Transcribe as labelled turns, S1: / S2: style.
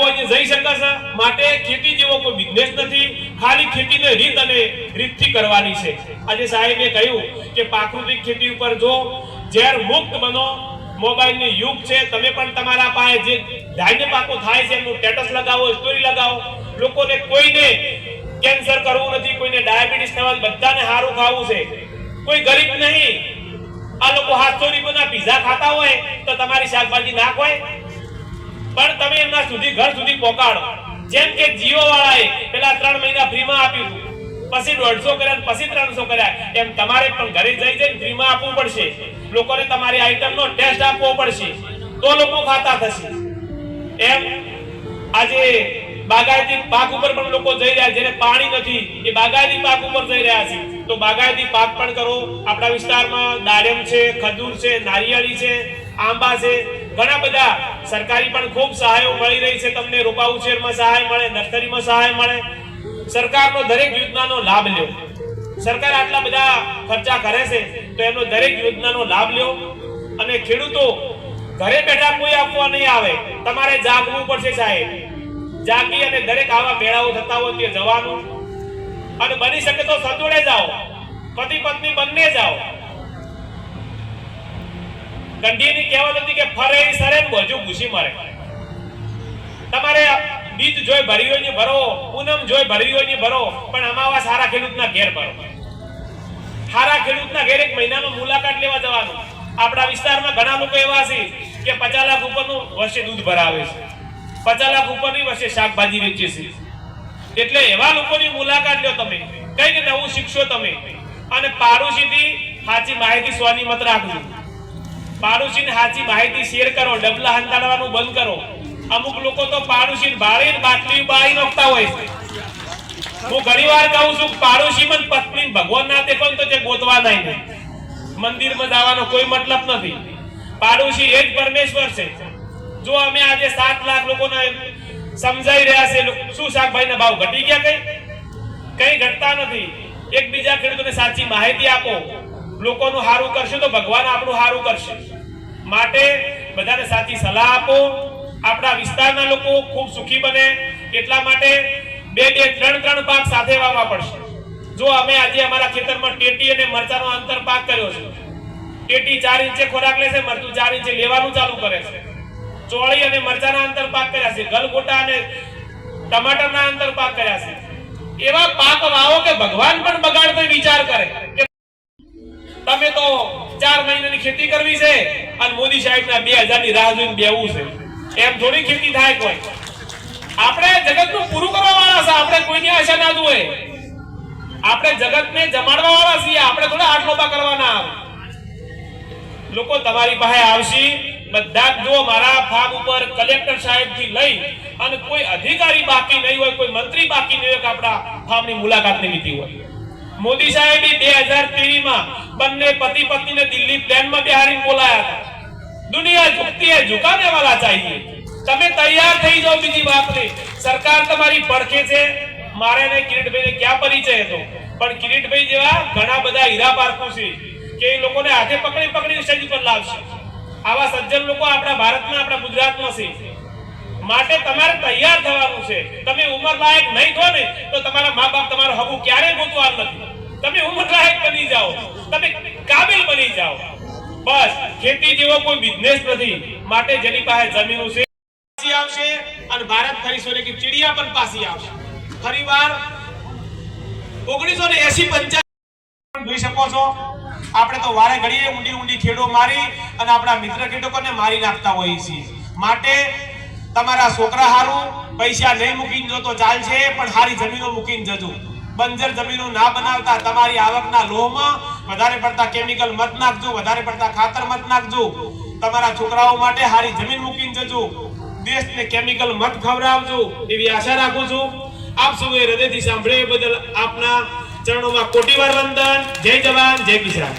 S1: અહીંયા જઈ શકે છે। માટે ખેતી જેવો કોઈ બિઝનેસ નથી, ખાલી ખેતીને રીત અને રીતથી કરવાની છે। આજે સાહેબે કહ્યું કે પ્રાકૃતિક ખેતી ઉપર જો ઝેર મુક્ત બનો, મોબાઈલની યુગ છે, તમે પણ તમારા પાસે જે ધાન્ય પાકો થાય છે એનું સ્ટેટસ લગાવો, સ્ટોરી લગાવો। લોકોને કોઈને કેન્સર કરવું નથી, કોઈને ડાયાબિટીસ થવાનું, બધાને સારું ખાવું છે, કોઈ ગરીબ નહીં। આ લોકો 700 રૂપિયાના પિઝા ખાતા હોય તો તમારી શાકભાજી ના હોય, પણ તમે એમના સુધી ઘર સુધી પહોંચાડો। જેમ કે જીઓ વાળાએ પેલા 3 મહિના ફ્રીમાં આપ્યું, પછી 150 કર્યા, પછી 300 કર્યા, એમ તમારે પણ ઘરે જઈ જઈને ફ્રીમાં આપવું પડશે। લોકોને તમારી આઈટમનો ટેસ્ટ આપવો પડશે, તો લોકો ખાતા થશે। એમ આજે બાગાયતી પાક ઉપર પણ લોકો જઈ રહ્યા, જેને પાણી નથી એ બાગાયતી પાક ઉપર જઈ રહ્યા છે, તો બાગાયતી પાક પણ કરો। આપણા વિસ્તારમાં દાડમ છે, ખજૂર છે, નારિયેળી છે, આંબા છે, ઘણા બધા સરકારી પણ ખૂબ સહાયો મળી રહી છે। તમને રોપા ઉછેરમાં સહાય મળે, નર્સરીમાં સહાય મળે। સરકારનો દરેક યોજનાનો લાભ લ્યો। સરકાર આટલા બધા ખર્ચા કરે છે તો એનો દરેક યોજનાનો લાભ લ્યો। અને ખેડૂતો ઘરે બેઠા કોઈ આપવા નહીં આવે, તમારે જાગવું પડશે સાહેબ। જાગી અને દરેક આવા મેળાઓ થતા હોય ત્યાં જવાનું, અને બની શકે તો સજોડે જાઓ, પતિ પત્ની બંને જાઓ। ગંડીની કહેવત હતી કે ફરે સરે ને બોજુ ઘૂસી મરે। તમારે બીજ જોઈ ભરી હોય ને ભરો, પૂનમ જોઈ ભરી હોય ને ભરો, પણ અમાવા સારા ખેડૂતના ઘેર ભરો। સારા ખેડૂતના ઘેર એક મહિનામાં મુલાકાત લેવા જવાનું। આપણા વિસ્તારમાં ઘણા લોકો એવા છે કે 50 લાખ ઉપરનું વર્ષે દૂધ ભરાવે છે, 50 લાખ ઉપરની વર્ષે શાકભાજી વેચે છે। એટલે એવા લોકોની મુલાકાત લો તમે, કંઈક નવું શીખશો તમે। અને પાડોશીથી સાચી માહિતી સોની મત રાખજો। પાડોશીને સાચી માહિતી શેર કરો, ડબલા હંતાડવાનું બંધ કરો। અમુક લોકો તો પાડોશીને ભાળીને બાટલી બાળી નાખતા હોય છે। હું ઘણીવાર કહું છું, પાડોશી પણ પત્ની ભગવાન ના દેખો તો જે ગોતવા નહીં, મંદિરમાં જવાનો કોઈ મતલબ નથી। પાડોશી એ જ પરમેશ્વર છે। જો અમે આજે 7 લાખ લોકોને સમજાઈ રહ્યા છે, શું શાકભાજીના ભાવ ઘટી ગયા? કઈ ઘટતા નથી। એકબીજા ખેડૂતોને સાચી માહિતી આપો, લોકોનું સારું કરશે તો ભગવાન આપણું સારું કરશે। માટે બધાને સાચી સલાહ આપો। આપણા વિસ્તારના લોકો ખૂબ સુખી બને એટલા માટે 2-3 પાક સાથે વાવવા પડશે। જો અમે આજે અમારા ખેતરમાં ટેટી અને મરચાનો આંતર પાક કર્યો છે, ટેટી 4 ઇંચે ખોરાક લેશે, મરચું 4 ઇંચે લેવાનું ચાલુ કરે છે। ચોળી અને મરચાના આંતર પાક કર્યા છે, ગલગોટા અને ટમાટરના આંતર પાક કર્યા છે। એવા પાક વાવો કે ભગવાન પણ બગાડતો વિચાર કરે કે તમે તો 4 મહિનાની ખેતી કરવી છે અને મોદી સાહેબના 2000 ની રાહ જોઈને બેવું છે। એમ થોડી ખેતી થાય? કોઈ આપણે જગતનું પૂરું કરવા વાળા છે, આપણે કોઈની આશા ના જોઈએ। આપણે જગતને જમાડવા વાળા છીએ, આપણે થોડા આટલોપા કરવાના। લોકો તમારી પાસે આવશે બધા જ। જો મારા ફાર્મ ઉપર કલેક્ટર સાહેબ થી લઈ અને કોઈ અધિકારી બાકી નહીં હોય, કોઈ મંત્રી બાકી નહીં હોય કે આપણા ફાર્મની મુલાકાત લીધી હોય। મોદી સાહેબે 2013 માં બંને પતિ પત્નીને દિલ્હી પ્લેનમાં બિહારી બોલાયા હતા। દુનિયા ઝુકતી है, झुकाने वाला चाहिए। તમે તૈયાર થઈ જાઓ। બીજી વાત નહીં, સરકાર તમારી પડખે છે। મારે ને કિરીટભાઈને ક્યાં પરિચય હતો, પણ કિરીટભાઈ જેવા ઘણા બધા હીરા પારખું છે કે એ લોકોને હાથે પકડી પકડી સ્ટેજ પર લાવશે। આવા સજ્જન લોકો આપણા ભારતમાં, આપણા ગુજરાતમાં છે। માટે તમારે તૈયાર થવાનું છે। તમે ઉંમર લાયક નહીં થો ને તો તમારા મા બાપ તમારો હગું ક્યારેય ગોતવાનું નથી। તમે ઉંમર લાયક બની જાઓ, તમે કાબિલ બની જાઓ। બસ ખેતી જેવો કોઈ બિઝનેસ નથી। માટે જેની પાસે જમીનો છે આવશે અને ભારત ફરી સોને की चिड़िया પણ પાછી આવશે। ફરીવાર 1980-85 જોઈ શકો છો। આપણે તો વારે ઘડીએ ઊંડી ખેડો મારી અને આપણા મિત્ર ખેડૂતોને મારી નાખતા હોઈએ છીએ। માટે તમારા છોકરા હારું પૈસા નહીં મૂકીને જો તો ચાલશે, પણ સારી જમીનો મૂકીને જજો। બંજર જમીનો ના બનાવતા, તમારી આવકના લોહમાં વધારે પડતા કેમિકલ મત નાખજો, વધારે પડતા ખાતર મત નાખજો। તમારા છોકરાઓ માટે સારી જમીન મૂકીને જજો। દેશને કેમિકલ મત ખવડાવજો એવી આશા રાખું છું। આપ સૌએ હૃદયથી સાંભળ્યા બદલ આપના ચરણોમાં કોટીવાર વંદન। જય જવાન, જય કિસાન।